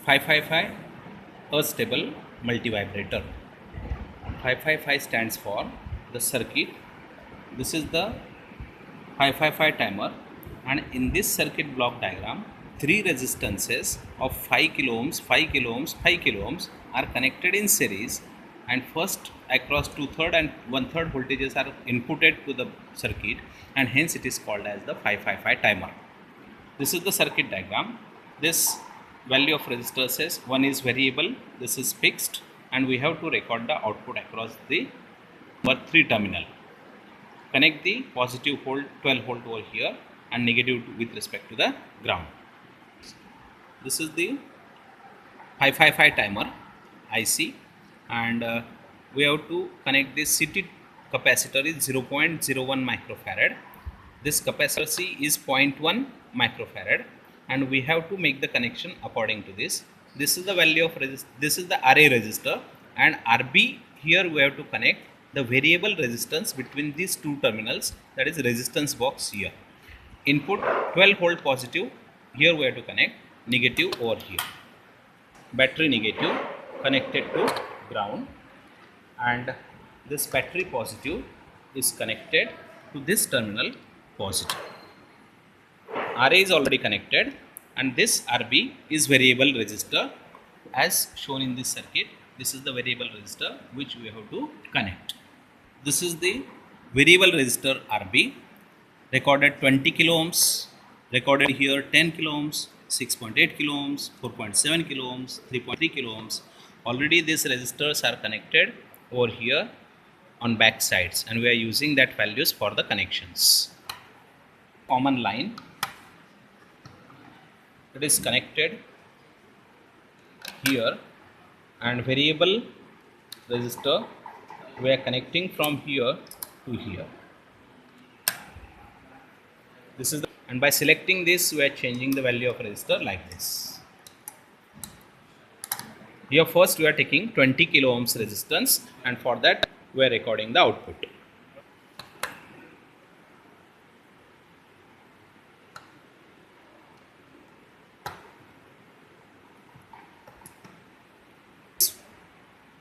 555 Astable Multivibrator. 555 stands for the circuit. This is the 555 timer, and in this circuit block diagram, three resistances of 5 kilo ohms, 5 kilo ohms, 5 kilo ohms are connected in series, and first across 2/3 and 1/3 voltages are inputted to the circuit, and hence it is called as the 555 timer. This is the circuit diagram. This value of resistor says one is variable, this is fixed, and we have to record the output across the 3 terminal. Connect the positive volt 12 volt over here and negative with respect to the ground. This is the 555 timer IC, and we have to connect this CT capacitor is 0.01 microfarad. This capacitor C is 0.1 microfarad, and we have to make the connection according to this. This is the value of this is the RA resistor, and RB here we have to connect the variable resistance between these two terminals, that is resistance box here. Input 12 volt positive, here we have to connect negative over here. Battery negative connected to ground, and this battery positive is connected to this terminal positive. RA is already connected, and this RB is variable resistor as shown in this circuit. This is the variable resistor which we have to connect. This is the variable resistor RB, recorded 20 kilo ohms, recorded here 10 kilo ohms, 6.8 kilo ohms, 4.7 kilo ohms, 3.3 kilo ohms. Already these resistors are connected over here on back sides, and we are using that values for the connections. Common line, it is connected here, and variable resistor we are connecting from here to here. This is and by selecting this we are changing the value of resistor like this. Here first we are taking 20 kilo ohms resistance, and for that we are recording the output.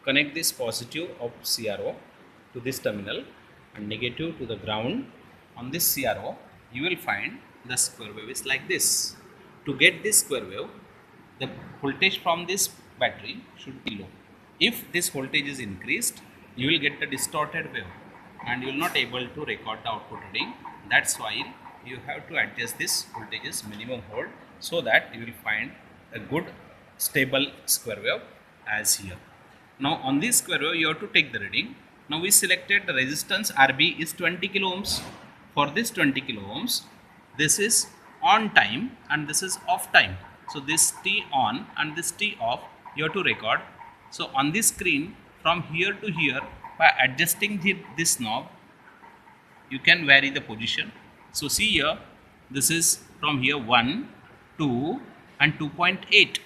Connect this positive of CRO to this terminal and negative to the ground. On this CRO you will find the square wave is like this. To get this square wave, the voltage from this battery should be low. If this voltage is increased, you will get the distorted wave and you will not able to record the output reading. That's why you have to adjust this voltage's minimum hold, so that you will find a good stable square wave as here. Now on this square wave you have to take the reading. Now we selected the resistance RB is 20 kilo ohms. For this 20 kilo ohms, this is on time and this is off time. So this T on and this T off you have to record. So on this screen from here to here, by adjusting this knob, you can vary the position. So see here, this is from here 1, 2 and 2.8.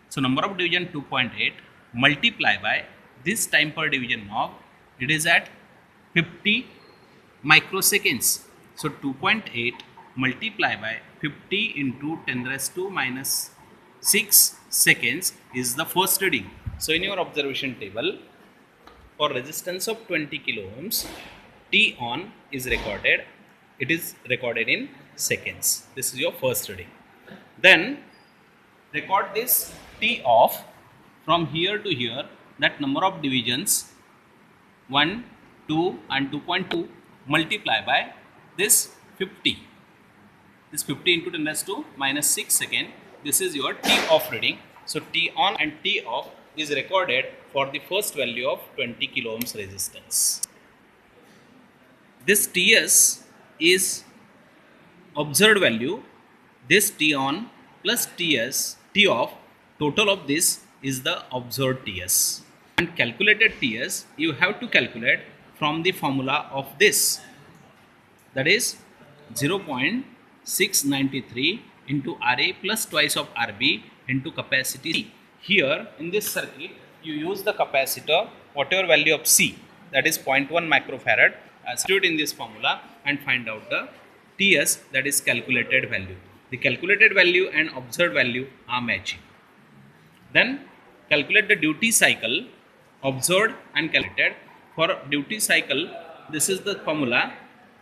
So number of division 2.8 multiply by this time per division knob, it is at 50 microseconds. So 2.8 multiply by 50 into 10 raised to minus 6 seconds is the first reading. So in your observation table, for resistance of 20 kilo ohms, T on is recorded. It is recorded in seconds. This is your first reading. Then record this T off from here to here, that number of divisions 1, 2 and 2.2 multiply by this 50. This 50 into 10 raised to minus 6 second. This is your T off reading. So T on and T off is recorded for the first value of 20 kilo ohms resistance. This TS is observed value. This T on plus TS, T off, total of this is the observed TS. And calculated TS you have to calculate from the formula of this, that is 0.693 into RA plus twice of RB into capacity C. Here in this circuit you use the capacitor whatever value of C, that is 0.1 microfarad, substitute in this formula and find out the TS, that is calculated value. The calculated value and observed value are matching. Then calculate the duty cycle observed and calculated. For duty cycle, this is the formula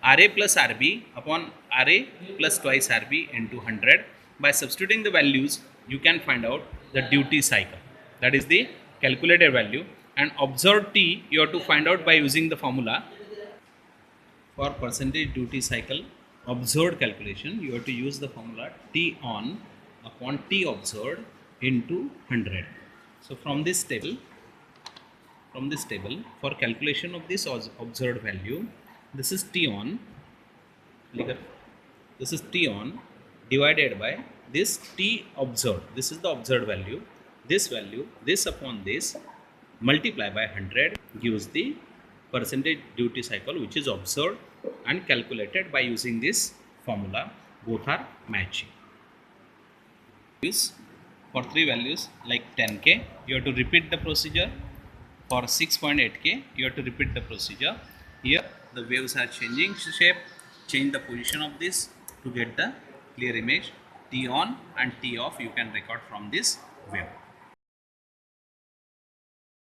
RA plus RB upon RA plus twice RB into 100. By substituting the values, you can find out the duty cycle. That is the calculated value. And observed T, you have to find out by using the formula. For percentage duty cycle observed calculation, you have to use the formula T on upon T observed into 100. So from this table, for calculation of this observed value, this is T on, this is T on divided by this T observed. This is the observed value. This value, this upon this, multiply by 100 gives the percentage duty cycle which is observed and calculated by using this formula. Both are matching. For 3 values like 10K, you have to repeat the procedure. For 6.8K, you have to repeat the procedure. Here the waves are changing shape. Change the position of this to get the clear image. T on and T off you can record from this wave.